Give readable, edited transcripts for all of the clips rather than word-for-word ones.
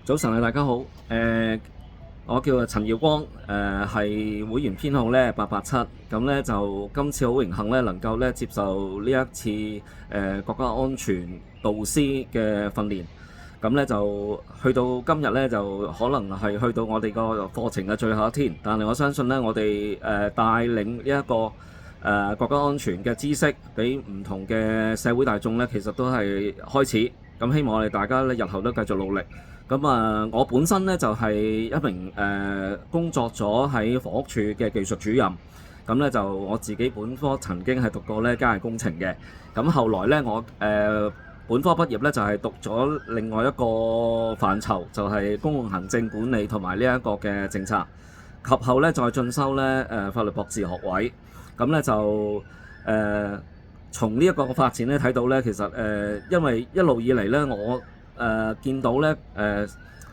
早晨啊，大家好。我叫陳耀光，係會員編號咧887。咁咧就今次好榮幸咧，能夠咧接受呢一次國家安全導師嘅訓練。咁咧就去到今日咧，就可能係去到我哋個課程嘅最後一天。但係我相信咧，我哋帶領呢一個國家安全嘅知識，俾唔同嘅社會大眾咧，其實都係開始。咁希望我哋大家咧，日後都繼續努力。咁我本身咧就係一名工作咗喺房屋署嘅技術主任。咁咧就我自己本科曾經係讀過咧機械工程嘅。咁後來咧我本科畢業咧就係讀咗另外一個範疇，就係公共行政管理同埋呢一個嘅政策。及後咧再進修咧法律博士學位。咁咧就從呢一個發展咧睇到咧，其實因為一路以嚟咧我見到咧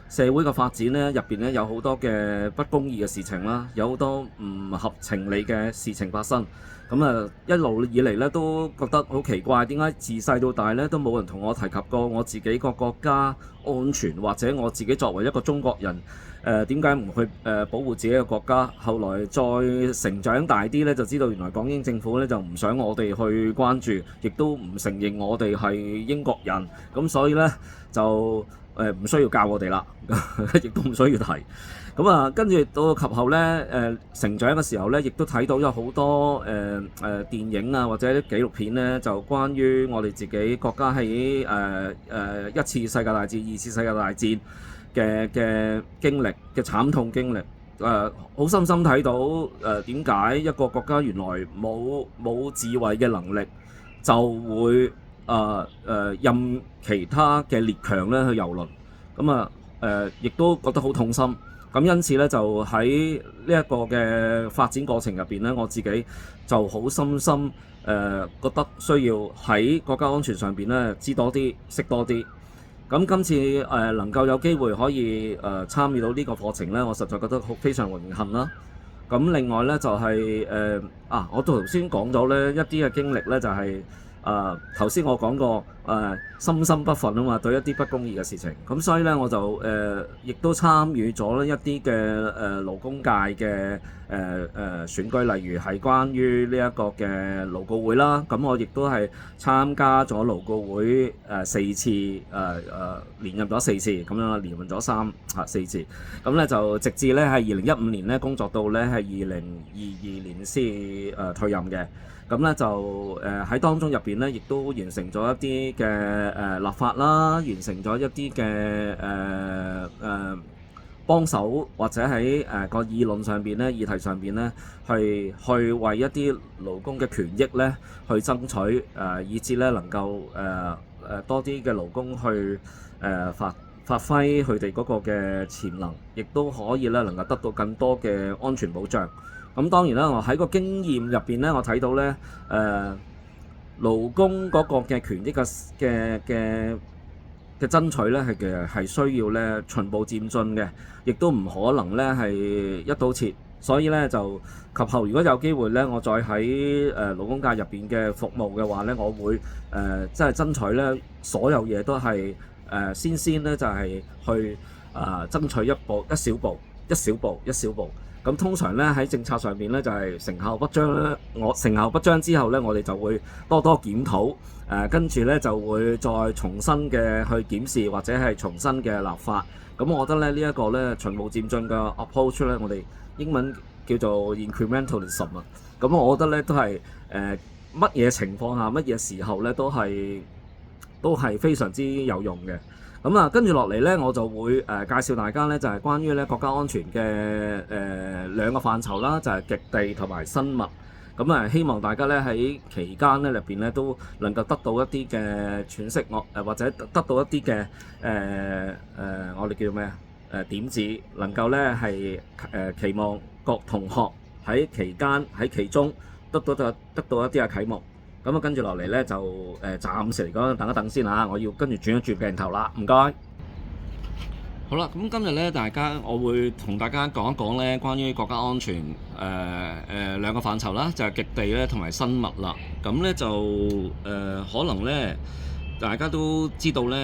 社會嘅發展咧入邊咧有好多嘅不公義嘅事情啦，有好多唔合情理嘅事情發生。咁一路以嚟咧都覺得好奇怪，點解自細到大咧都冇人同我提及過我自己個國家安全，或者我自己作為一個中國人點解唔去保護自己嘅國家？後來再成長大啲咧，就知道原來港英政府咧就唔想我哋去關注，亦都唔承認我哋係英國人，咁所以咧就唔需要教我哋啦，亦都唔需要提。咁跟住到及後咧成長嘅時候咧，亦都睇到有好多電影啊或者啲紀錄片咧，就關於我哋自己國家喺一次世界大戰、二次世界大戰嘅經歷嘅慘痛經歷。好深深睇到點解一個國家原來冇自衛嘅能力，就會任其他嘅列強咧去蹂躪。咁亦都覺得好痛心。咁因此咧，就喺呢一個嘅發展過程入邊咧，我自己就好深深覺得需要喺國家安全上邊咧知多啲、識多啲。咁今次能夠有機會可以參與到呢個課程咧，我實在覺得非常榮幸啦。咁另外咧就係我頭先講咗咧一啲嘅經歷咧，就係頭先我講過心心不忿啊嘛，對一啲不公義嘅事情。咁所以咧我就亦都參與咗一啲嘅勞工界嘅選舉，例如係關於呢一個嘅勞顧會啦。咁我亦都係參加咗勞顧會4次，連任咗4次，咁樣連任咗4次。咁咧就直至咧係2015年咧工作到咧係2022年先退任嘅。咁咧就喺當中入邊咧，亦都完成咗一啲嘅立法啦，完成咗一啲嘅幫手，或者喺個議論上邊咧、議題上邊咧，去為一啲勞工嘅權益咧去爭取，以至咧能夠多啲嘅勞工去發揮佢哋嗰個嘅潛能，亦都可以咧能夠得到更多嘅安全保障。咁當然啦，我喺個經驗入邊咧，我睇到咧勞工嗰個嘅權益嘅爭取咧，其實係需要咧循步漸進嘅，亦都唔可能咧係一刀切。所以咧就及後如果有機會咧，我再喺勞工界入邊嘅服務嘅話咧，我會即係爭取咧所有嘢都係先咧就係去爭取一小步。咁通常咧喺政策上面咧就係成效不彰咧，成效不彰之後咧，我哋就會多多檢討，跟住咧就會再重新嘅去檢視或者係重新嘅立法。咁我覺得咧呢一個咧循步漸進嘅 approach 咧，我哋英文叫做 incrementalism 啊。咁我覺得咧都係乜嘢情況下、乜嘢時候咧都係非常之有用嘅。咁跟住落嚟咧，我就會介紹大家咧，就係關於咧國家安全嘅兩個範疇啦，就係極地同埋生物。咁希望大家咧喺期間咧入邊咧都能夠得到一啲嘅喘息，或者得到一啲嘅我哋叫咩點子，能夠咧係期望各同學喺期間喺其中得到一啲嘅啟蒙。咁跟住落嚟咧就暫時嚟講等一等先嚇，我要跟住轉一轉鏡頭啦，唔該。好啦，咁今日咧我會同大家講一講咧關於國家安全兩個範疇啦，就係極地咧同埋生物啦。咁咧就可能咧大家都知道咧，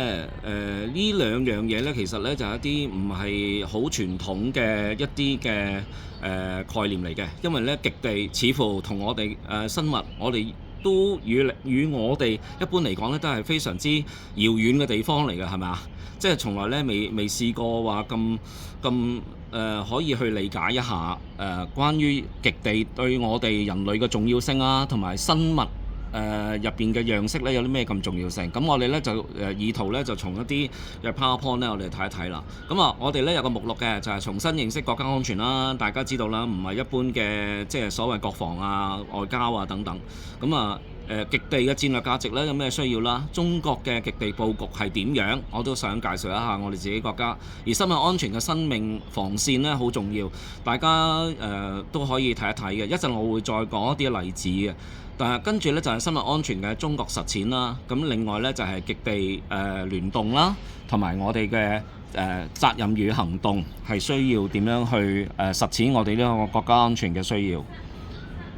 呢兩樣嘢咧，其實咧就係一啲唔係好傳統嘅一啲嘅概念嚟嘅，因為咧極地似乎同我哋生物，我哋都與我哋一般嚟講咧，都係非常之遙遠嘅地方嚟嘅，係咪啊？即係從來咧未試過話咁可以去理解一下關於極地對我哋人類嘅重要性啊，同埋生物入邊嘅樣式咧有啲咩咁重要性？咁我哋咧就意圖咧就從一啲嘅 PowerPoint 咧，我哋睇一睇啦。咁啊，我哋咧有個目錄嘅，就係重新認識國家安全啦。大家知道啦，唔係一般嘅即係所謂國防啊、外交啊等等。咁啊極地嘅戰略價值咧有咩需要啦？中國嘅極地佈局係點樣？我都想介紹一下我哋自己國家。而生物安全嘅生命防線咧好重要，大家都可以睇一睇嘅。一陣我會再講一啲例子嘅。但係跟住咧就係生物安全嘅中國實踐啦。咁另外咧就係極地聯動啦，同埋我哋嘅責任與行動係需要點樣去實踐我哋呢個國家安全嘅需要。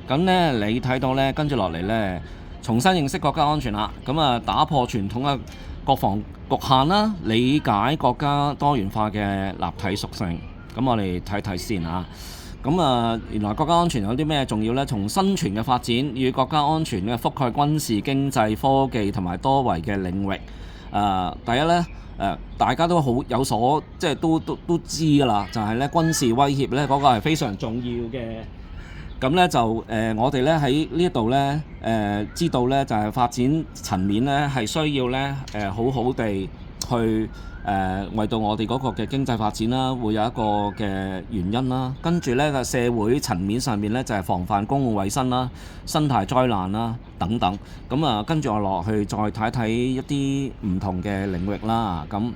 咁咧你睇到咧跟住落嚟咧，重新認識國家安全啦。咁啊打破傳統嘅國防局限啦，理解國家多元化嘅立體屬性。咁我哋睇睇先啊。咁啊，原來國家安全有啲咩重要呢？從生存嘅發展與國家安全嘅覆蓋軍事、經濟、科技同埋多維嘅領域。第一呢，大家都好有所即係都知㗎啦，就係咧軍事威脅呢嗰個係非常重要嘅。咁呢就我哋呢喺呢一度呢知道呢就係發展層面呢係需要呢好好地去為到我哋嗰個嘅經濟發展啦，會有一個嘅原因啦。跟住呢個社會層面上面呢，就係防範公共衛生啦、生態災難啦等等。咁啊，跟住我落去再睇睇一啲唔同嘅領域啦。咁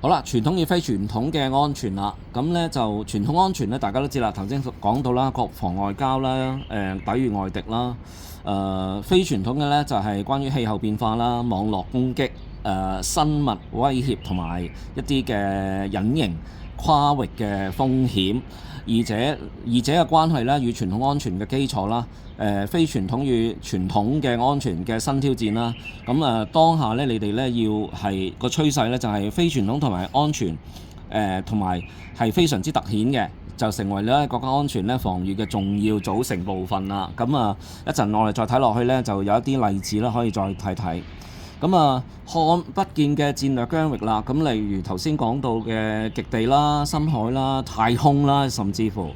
好啦，傳統與非傳統嘅安全啦。咁呢就傳統安全呢，大家都知啦，頭先講到啦，國防外交啦，抵禦外敵啦。非傳統嘅呢，就係關於氣候變化啦、網絡攻擊、生物威脅同埋一啲嘅隱形跨域嘅風險，二者嘅關係咧與傳統安全嘅基礎啦，非傳統與傳統嘅安全嘅新挑戰啦。咁當下咧你哋咧要係個趨勢咧就係非傳統同埋安全同埋係非常之突顯嘅，就成為咧國家安全咧防禦嘅重要組成部分啦。咁一陣我哋再睇落去咧，就有一啲例子啦，可以再睇睇。咁看不見嘅戰略疆域啦，咁例如頭先講到嘅極地啦、深海啦、太空啦，甚至乎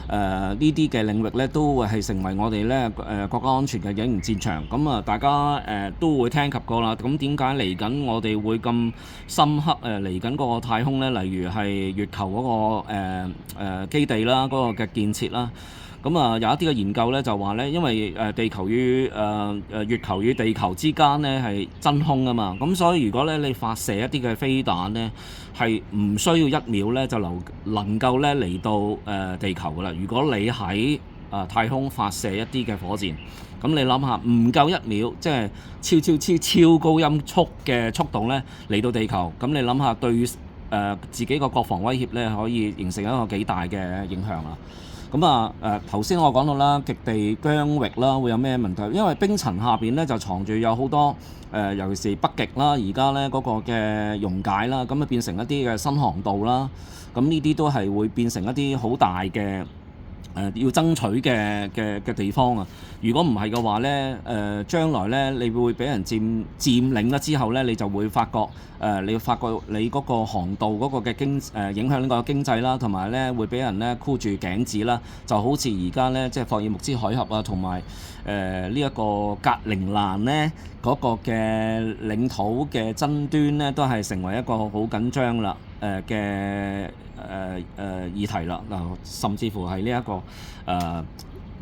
呢啲嘅領域咧，都會係成為我哋咧國家安全嘅隱形戰場。咁大家都會聽及過啦。咁點解嚟緊我哋會咁深刻嚟緊嗰個太空咧？例如係月球嗰個基地啦，嗰個嘅建設啦。咁有一啲嘅研究咧就話咧，因為地球與月球與地球之間咧係真空啊嘛，咁所以如果咧你發射一啲嘅飛彈咧，係唔需要1秒咧就能夠咧嚟到地球噶啦。如果你喺太空發射一啲嘅火箭，咁你諗下唔夠1秒，即係超高音速嘅速度咧嚟到地球，咁你諗下對自己個國防威脅咧可以形成一個幾大嘅影響啊！咁頭先我講到啦，極地疆域啦會有咩問題？因為冰層下邊咧就藏住有好多尤其是北極啦，而家咧嗰個嘅溶解啦，咁變成一啲嘅新航道啦，咁呢啲都係會變成一啲好大嘅要爭取嘅地方啊！如果唔係嘅話咧，將來咧你會俾人佔領咗之後咧，你就會發覺你嗰個航道嗰個嘅影響呢個經濟啦，同埋咧會俾人咧箍住頸子啦，就好似而家咧即係霍爾木茲海峽啊，同埋呢一個格陵蘭咧嗰個嘅領土嘅爭端咧，都係成為一個好緊張啦嘅議題啦。甚至乎係呢一個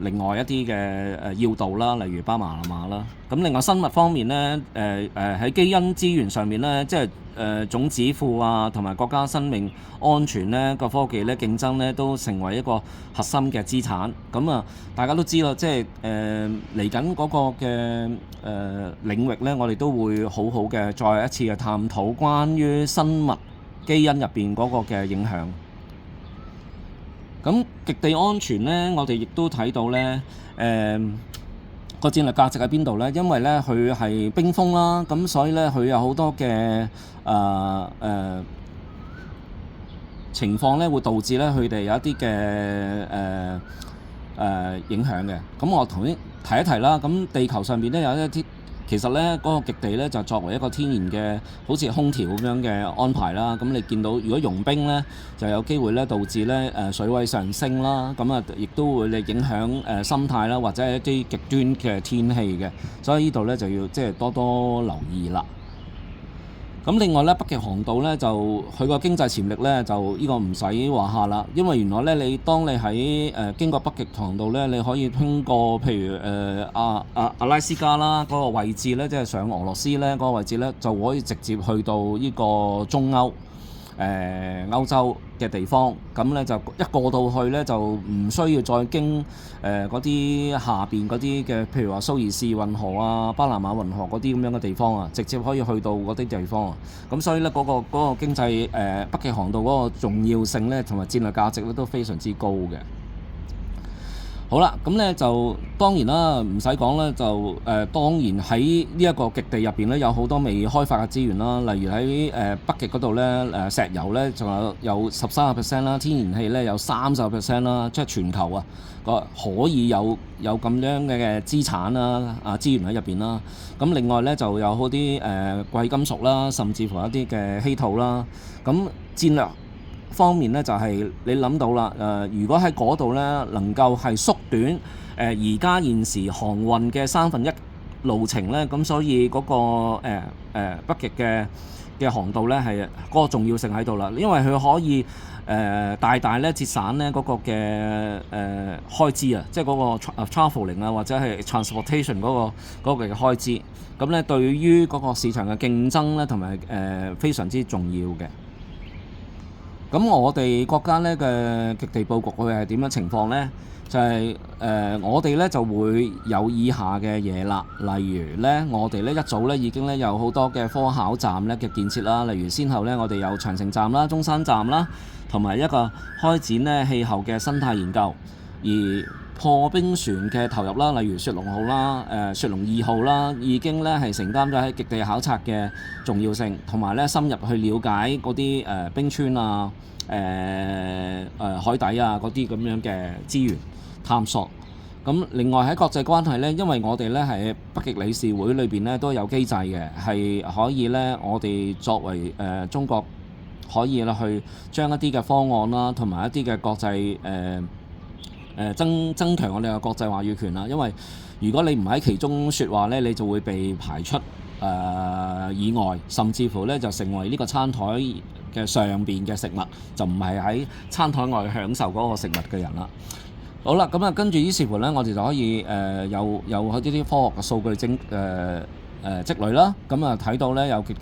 另外一啲嘅要道啦，例如巴馬馬啦。咁另外生物方面咧，喺基因資源上面咧，即係種子庫啊，同埋國家生命安全咧個科技咧競爭咧，都成為一個核心嘅資產。咁大家都知啦，即係嚟緊嗰個嘅領域咧，我哋都會好好嘅再一次嘅探討關於生物基因入邊嗰個嘅影響。咁極地安全咧，我哋亦都睇到咧，個戰略價值喺邊度呢？因為呢，佢係冰封啦，咁所以呢，佢有好多嘅情況呢，會導致呢佢哋有一啲嘅影響嘅。咁我頭先提一提啦，咁地球上邊呢，有一啲其實呢嗰個極地呢，就作為一個天然嘅好似空調咁樣嘅安排啦。咁你見到如果融冰呢，就有機會呢導致呢水位上升啦。咁啊，亦都會影響生態啦，或者係一啲極端嘅天氣嘅。所以呢度呢，就要即係多多留意啦。咁另外咧，北極航道咧就佢個經濟潛力咧就呢個唔使話下啦，因為原來咧當你喺經過北極航道咧，你可以經過譬如阿拉斯加啦嗰個位置咧，即係上俄羅斯咧嗰個位置咧，就可以直接去到呢個中歐。歐洲嘅地方，咁咧就一過到去咧就唔需要再經嗰啲下邊嗰啲嘅，譬如話蘇伊士運河啊、巴拿馬運河嗰啲咁樣嘅地方啊，直接可以去到嗰啲地方啊。咁所以咧嗰個經濟北極航道嗰個重要性咧同埋戰略價值咧都非常之高嘅。好啦，咁咧就當然啦，唔使講啦，就當然喺呢一個極地入邊咧，有好多未開發嘅資源啦，例如喺北極嗰度咧，石油咧仲有13% 啦，天然氣咧有30% 啦，即係全球啊可以有咁樣嘅資產啦資源喺入邊啦。咁另外咧就有好啲貴金屬啦，甚至乎一啲嘅稀土啦。咁戰略方面咧就係你諗到啦，如果喺嗰度咧能夠係縮短而家現時航運嘅1/3路程咧，咁所以嗰個北極嘅航道咧係嗰個重要性喺度啦，因為佢可以大大咧節省咧嗰個嘅開支啊，即係嗰個travelling啊或者係 transportation 嗰個嘅開支，咁咧對於嗰個市場嘅競爭咧同埋非常之重要嘅。咁我哋國家咧嘅極地佈局會係點樣情況呢？就係我哋咧就會有以下嘅嘢啦，例如咧我哋咧一早咧已經咧有好多嘅科考站咧嘅建設啦，例如先後咧我哋有長城站啦、中山站啦，同埋一個開展咧氣候嘅生態研究，而破冰船嘅投入啦，例如雪龍號啦、雪龍2號啦，已經咧係承擔咗喺極地考察嘅重要性，同埋咧深入去了解嗰啲冰川啊、海底啊嗰啲咁樣嘅資源探索。咁另外喺國際關係咧，因為我哋咧係北極理事會裏邊咧都有機制嘅，係可以咧我哋作為中國可以啦去將一啲嘅方案啦，同埋一啲嘅國際增強我哋嘅國際話語權啦。因為如果你唔喺其中説話咧，你就會被排出以外，甚至乎咧就成為呢個餐台嘅上邊嘅食物，就唔係喺餐台外享受嗰個食物嘅人啦。好啦，咁啊跟住於是乎咧，我哋就可以有呢啲科學嘅數據積累啦。咁啊睇到咧有極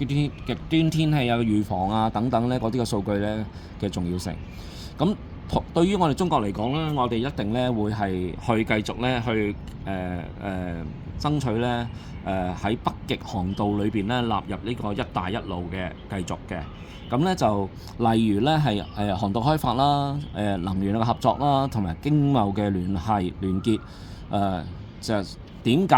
端天氣啊、預防啊等等咧嗰啲嘅數據咧嘅重要性。咁對於我哋中國嚟講咧，我哋一定咧會係去繼續咧去爭取咧喺北極航道裏邊咧納入呢個一帶一路嘅繼續嘅。咁咧就例如咧係航道開發啦、能源嘅合作啦，同埋經貿嘅聯結。就點解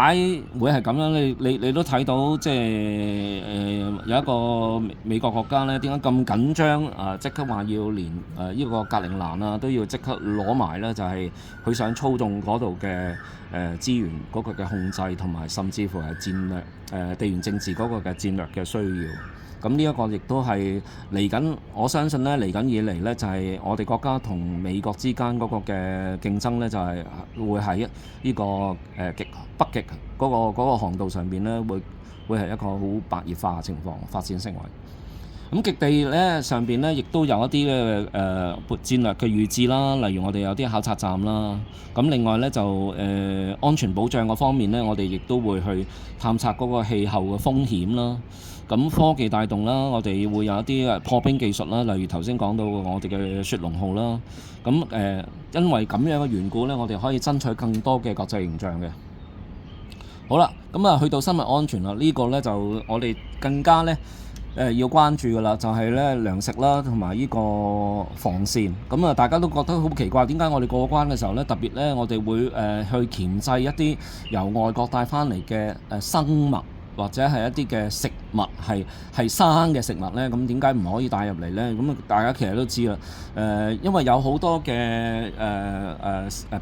會係咁樣？你都睇到即係有一個美國國家咧，點解咁緊張即刻話要連呢個格陵蘭啊都要即刻攞埋咧？就係佢想操縱嗰度嘅資源嗰個嘅控制，同埋甚至乎係戰略地緣政治嗰個嘅戰略嘅需要。咁呢一個亦都係嚟緊，我相信咧嚟緊以嚟咧就係我哋國家同美國之間嗰個嘅競爭咧，就係會喺呢個北極嗰個航道上邊咧，會係一個好白熱化嘅情況發展成為。咁極地咧上邊咧，亦都有一啲嘅戰略嘅預置啦，例如我哋有啲考察站啦。咁另外咧就安全保障嗰方面咧，我哋亦都會去探測嗰個氣候嘅風險啦。咁科技帶動啦，我哋會有一啲破冰技術啦，例如頭先講到我哋嘅雪龍號啦。咁因為咁樣嘅緣故咧，我哋可以爭取更多嘅國際形象嘅。好啦，咁啊去到生物安全啦，呢個咧就我哋更加咧要關注㗎啦，就係咧糧食啦，同埋呢個防線。咁啊，大家都覺得好奇怪，點解我哋過關嘅時候咧，特別咧我哋會去鉗制一啲由外國帶翻嚟嘅生物，或者係一啲嘅食物係生嘅食物咧，咁點解唔可以帶入嚟咧？咁大家其實都知啦，因為有好多嘅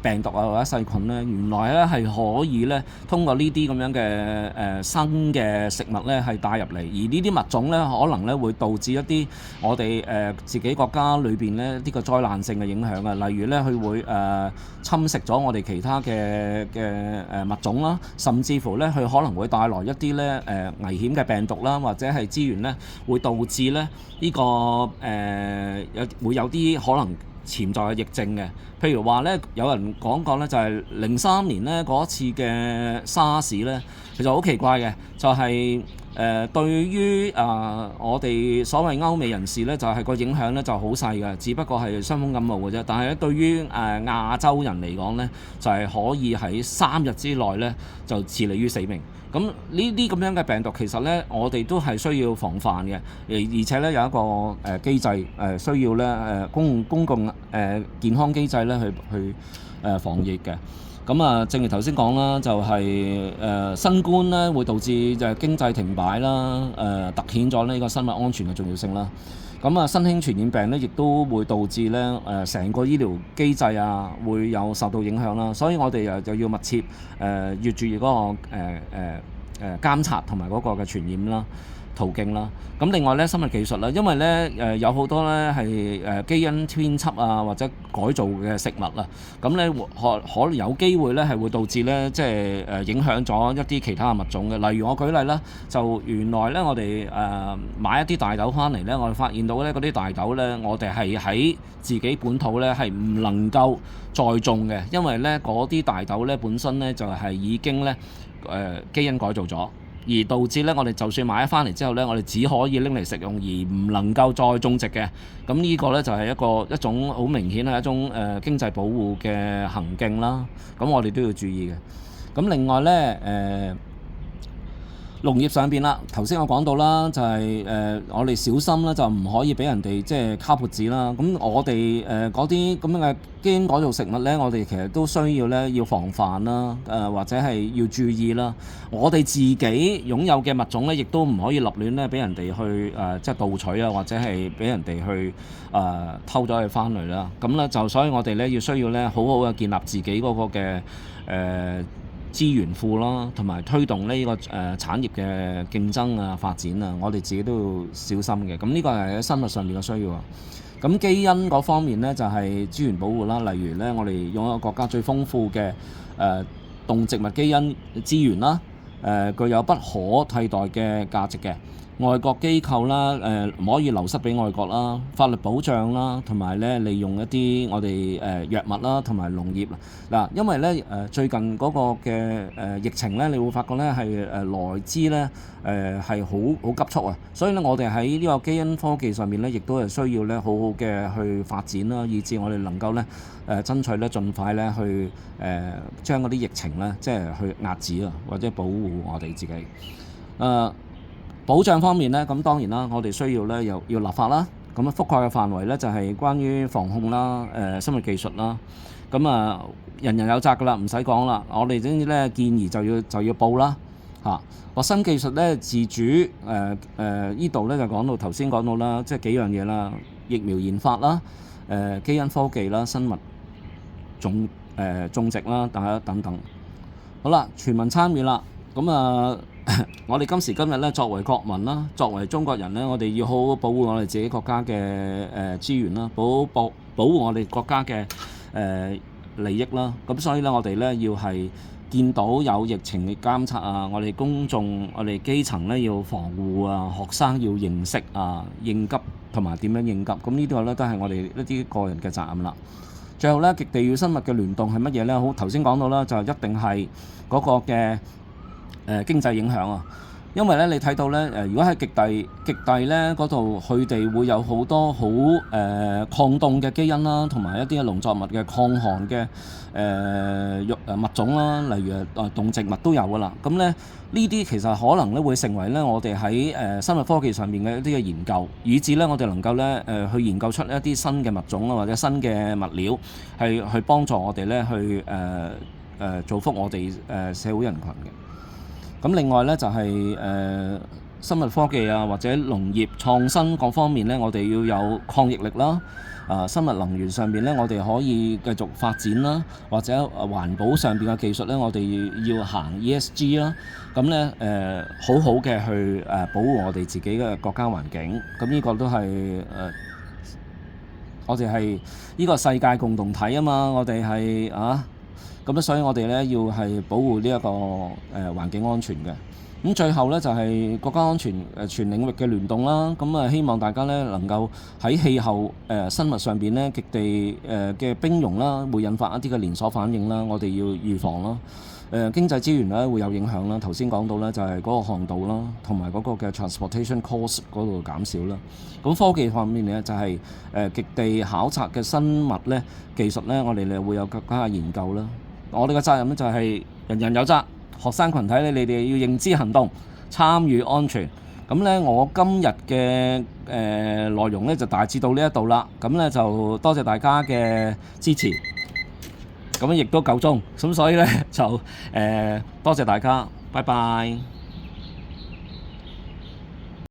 病毒啊或者細菌咧，原來咧係可以咧通過呢啲咁樣嘅生嘅食物咧係帶入嚟，而呢啲物種咧可能咧會導致一啲我哋自己國家裏邊咧呢個災難性嘅影響啊，例如咧佢會侵蝕咗我哋其他嘅物種啦，甚至乎咧佢可能會帶來一啲咧危險嘅病毒啦，或者係資源咧會導致咧呢個會有啲可能潛在嘅疫症嘅。譬如話咧，有人講過咧，就係03年咧嗰次嘅沙士咧，其實好奇怪嘅，就係對於我哋所謂歐美人士咧，就係個影響咧就好細嘅，只不過係傷風感冒嘅啫。但係咧，對於亞洲人嚟講咧，就係可以喺3日之內咧就致利於死命。咁呢啲咁樣嘅病毒，其實咧我哋都係需要防範嘅，而且咧有一個機制需要咧公共健康機制咧去防疫嘅。咁啊，正如頭先講啦，就係新冠咧會導致就係經濟停擺啦，突顯咗呢個生物安全嘅重要性啦。咁啊，新興傳染病咧，亦都會導致咧成個醫療機制啊，會有受到影響啦。所以我哋就要密切要注意嗰個監察同埋嗰個嘅傳染啦途徑啦。咁另外咧，生物技術啦，因為咧有好多咧係基因編輯啊或者改造嘅食物啊，咁咧可能有機會咧係會導致咧即係影響咗一啲其他嘅物種嘅。例如我舉例啦，就原來咧我哋買一啲大豆翻嚟咧，我哋發現到咧嗰啲大豆咧，我哋係喺自己本土咧係唔能夠再種嘅，因為咧嗰啲大豆咧本身咧就係已經咧基因改造咗。而導致咧，我哋就算買咗翻嚟之後咧，我哋只可以拎嚟食用，而唔能夠再種植嘅。咁呢個咧就係一種好明顯係一種經濟保護嘅行徑啦。咁我哋都要注意嘅。咁另外咧農業上邊啦，頭先我講到啦，就係我哋小心啦，就唔可以俾人哋即係卡脖子啦。咁我哋嗰啲咁樣嘅基因改造食物咧，我哋其實都需要咧要防範啦，或者係要注意啦。我哋自己擁有嘅物種咧，亦都唔可以立亂咧俾人哋去即係盜取啊，或者係俾人哋去偷咗佢翻嚟啦。咁咧就所以我哋咧需要咧好好嘅建立自己嗰個嘅資源庫啦，同埋推動呢個產業嘅競爭啊發展啊，我哋自己都要小心嘅。咁呢個係喺生物上面嘅需要啊。咁基因嗰方面咧就係資源保護啦，例如咧我哋擁有國家最豐富嘅動植物基因資源啦，具有不可替代嘅價值嘅。外國機構啦，唔可以流失俾外國啦，法律保障啦，同埋咧利用一啲我哋藥物啦，同埋農業嗱，因為咧最近嗰個嘅疫情咧，你會發覺咧係來之咧係好急速啊，所以咧我哋喺呢個基因科技上面咧，亦都係需要咧好好嘅去發展啦，以至我哋能夠咧爭取咧盡快咧去將嗰啲疫情咧即係去壓止啊，或者保護我哋自己保障方面咧，咁當然啦，我哋需要咧又要立法啦。咁覆蓋嘅範圍咧就係關於防控啦、生物技術啦。咁人人有責㗎啦，唔使講啦。我哋總之咧建議就要報啦。核心技術咧自主呢度咧就講到頭先講到啦，即係幾樣嘢啦，疫苗研發啦、基因科技啦、生物種植啦，等等。好啦，全民參與啦。咁我哋今時今日咧，作為國民啦，作為中國人咧，我哋要好好保護我哋自己國家嘅資源啦，保護我哋國家嘅利益啦。咁所以咧，我哋咧要係見到有疫情嘅監測啊，我哋公眾、我哋基層咧要防護啊，學生要認識啊，應急同埋點樣應急。咁呢啲咧都係我哋一啲個人嘅責任啦。最後咧，極地與生物嘅聯動係乜嘢咧？好，頭先講到啦，就一定係嗰個嘅經濟影響啊！因為咧，你睇到咧，如果喺極地咧嗰度，佢哋會有好多好抗凍嘅基因啦，同埋一啲農作物嘅抗寒嘅物種啦，例如動植物都有噶啦。咁咧呢啲其實可能咧會成為咧我哋喺生物科技上面嘅一啲嘅研究，以至咧我哋能夠咧去研究出一啲新嘅物種啊，或者新嘅物料，係去幫助我哋咧去造福我哋社會人群嘅。咁另外咧就係生物科技啊，或者農業創新各方面咧，我哋要有抗逆力啦。生物能源上面咧，我哋可以繼續發展啦，或者環保上邊嘅技術咧，我哋要行 ESG 啦。咁咧好好嘅去保護我哋自己嘅國家環境。咁呢個都係我哋係呢個世界共同體啊嘛，我哋係咁所以我哋咧要係保護呢一個環境安全嘅。咁最後咧就係國家安全全領域嘅聯動啦。咁希望大家咧能夠喺氣候生物上邊咧極地嘅冰融啦，會引發一啲嘅連鎖反應啦，我哋要預防啦。經濟資源咧會有影響啦。頭先講到咧就係嗰個航道啦，同埋嗰個嘅 transportation cost 嗰度減少啦。咁科技方面咧就係極地考察嘅生物咧技術咧，我哋會有更加嘅研究啦。我哋嘅責任咧就係人人有責，學生群體咧，你哋要認知行動，參與安全。咁咧，我今日嘅內容咧就大致到呢一度啦。咁咧就多謝大家嘅支持。咁亦都夠鐘，咁所以咧就多謝大家，拜拜。